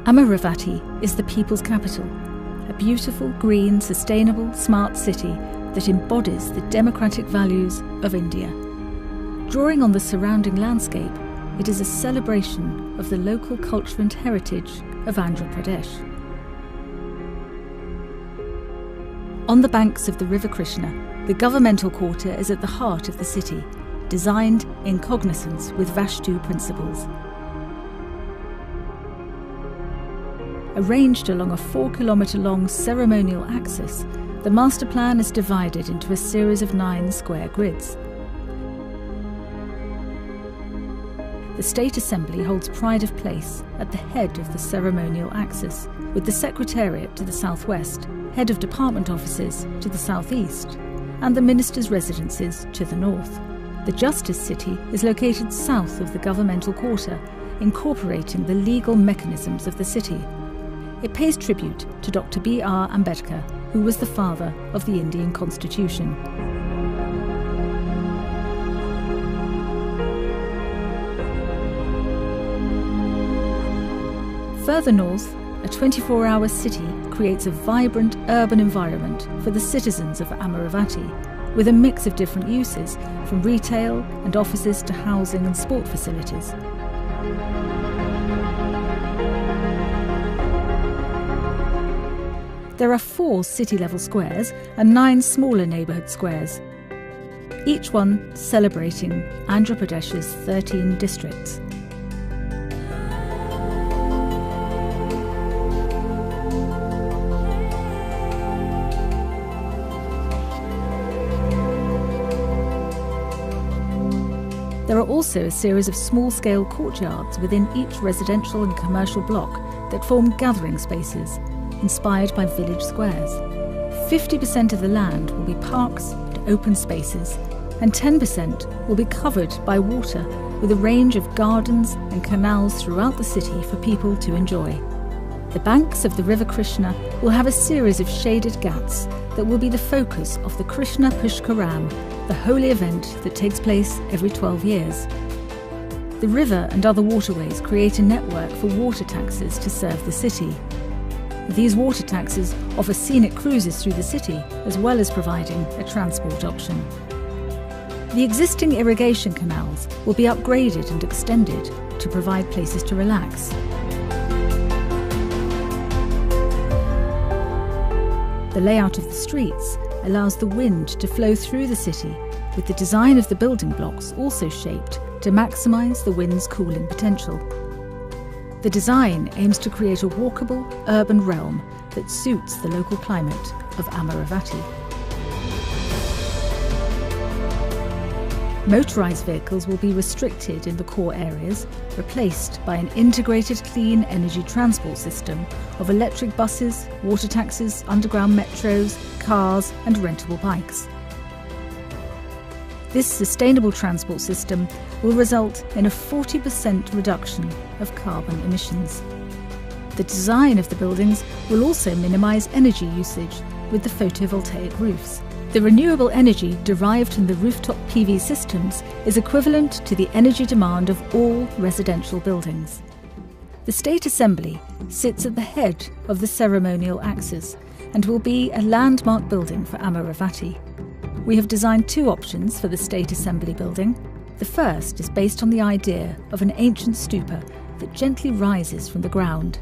Amaravathi is the people's capital, a beautiful, green, sustainable, smart city that embodies the democratic values of India. Drawing on the surrounding landscape, it is a celebration of the local culture and heritage of Andhra Pradesh. On the banks of the River Krishna, the governmental quarter is at the heart of the city, designed in cognizance with Vastu principles. Arranged along a 4-kilometre-long ceremonial axis, the master plan is divided into a series of 9 square grids. The State Assembly holds pride of place at the head of the ceremonial axis, with the Secretariat to the southwest, head of department offices to the southeast, and the ministers' residences to the north. The Justice City is located south of the governmental quarter, incorporating the legal mechanisms of the city. It pays tribute to Dr. B.R. Ambedkar, who was the father of the Indian Constitution. Further north, a 24-hour city creates a vibrant urban environment for the citizens of Amaravathi, with a mix of different uses, from retail and offices to housing and sport facilities. There are 4 city-level squares and 9 smaller neighbourhood squares, each one celebrating Andhra Pradesh's 13 districts. There are also a series of small-scale courtyards within each residential and commercial block that form gathering spaces, inspired by village squares. 50% of the land will be parks and open spaces, and 10% will be covered by water, with a range of gardens and canals throughout the city for people to enjoy. The banks of the River Krishna will have a series of shaded ghats that will be the focus of the Krishna Pushkaram, the holy event that takes place every 12 years. The river and other waterways create a network for water taxis to serve the city. These water taxis offer scenic cruises through the city, as well as providing a transport option. The existing irrigation canals will be upgraded and extended to provide places to relax. The layout of the streets allows the wind to flow through the city, with the design of the building blocks also shaped to maximise the wind's cooling potential. The design aims to create a walkable, urban realm that suits the local climate of Amaravathi. Motorised vehicles will be restricted in the core areas, replaced by an integrated clean energy transport system of electric buses, water taxis, underground metros, cars and rentable bikes. This sustainable transport system will result in a 40% reduction of carbon emissions. The design of the buildings will also minimise energy usage with the photovoltaic roofs. The renewable energy derived from the rooftop PV systems is equivalent to the energy demand of all residential buildings. The State Assembly sits at the head of the ceremonial axis and will be a landmark building for Amaravathi. We have designed 2 options for the State Assembly building. The first is based on the idea of an ancient stupa that gently rises from the ground.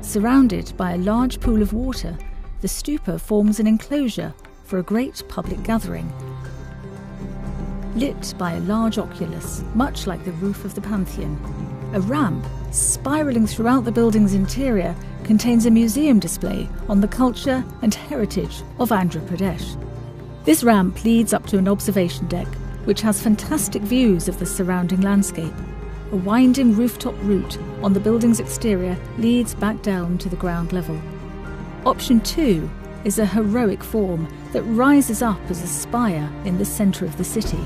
Surrounded by a large pool of water, the stupa forms an enclosure for a great public gathering. Lit by a large oculus, much like the roof of the Pantheon, a ramp spiralling throughout the building's interior contains a museum display on the culture and heritage of Andhra Pradesh. This ramp leads up to an observation deck, which has fantastic views of the surrounding landscape. A winding rooftop route on the building's exterior leads back down to the ground level. Option 2 is a heroic form that rises up as a spire in the centre of the city.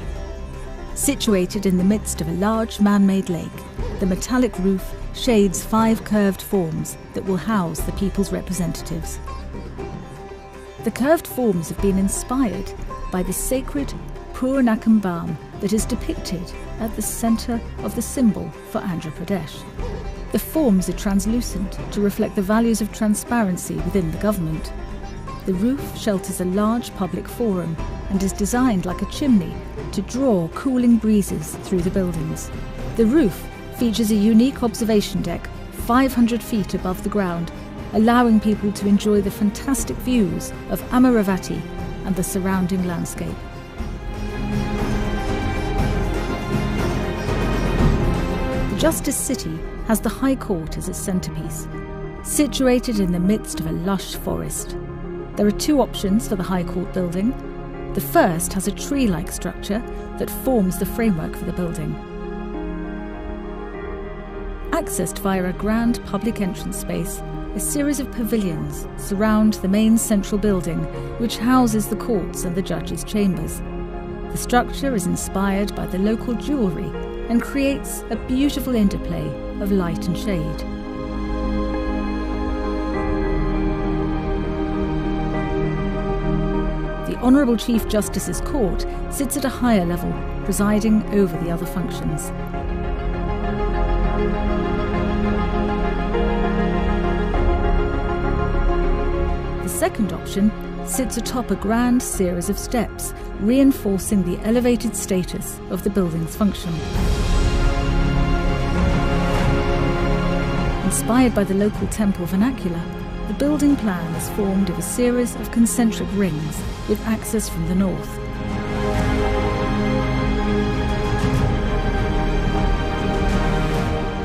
Situated in the midst of a large man-made lake, the metallic roof shades 5 curved forms that will house the people's representatives. The curved forms have been inspired by the sacred Purnakambam that is depicted at the centre of the symbol for Andhra Pradesh. The forms are translucent to reflect the values of transparency within the government. The roof shelters a large public forum and is designed like a chimney to draw cooling breezes through the buildings. The roof features a unique observation deck 500 feet above the ground, allowing people to enjoy the fantastic views of Amaravathi and the surrounding landscape. The Justice City has the High Court as its centrepiece, situated in the midst of a lush forest. There are two options for the High Court building. The first has a tree-like structure that forms the framework for the building. Accessed via a grand public entrance space, a series of pavilions surround the main central building, which houses the courts and the judges' chambers. The structure is inspired by the local jewellery and creates a beautiful interplay of light and shade. The Honourable Chief Justice's Court sits at a higher level, presiding over the other functions. The second option sits atop a grand series of steps, reinforcing the elevated status of the building's function. Inspired by the local temple vernacular, the building plan is formed of a series of concentric rings with access from the north.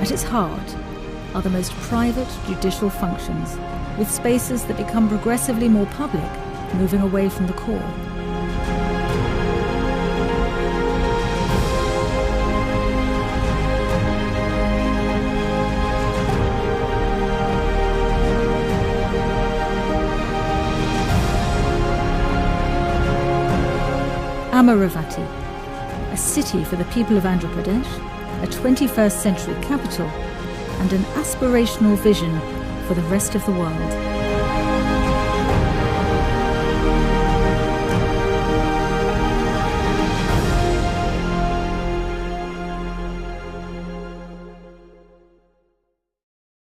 At its heart are the most private judicial functions, with spaces that become progressively more public, moving away from the core. Amaravathi, a city for the people of Andhra Pradesh, a 21st century capital, and an aspirational vision for the rest of the world.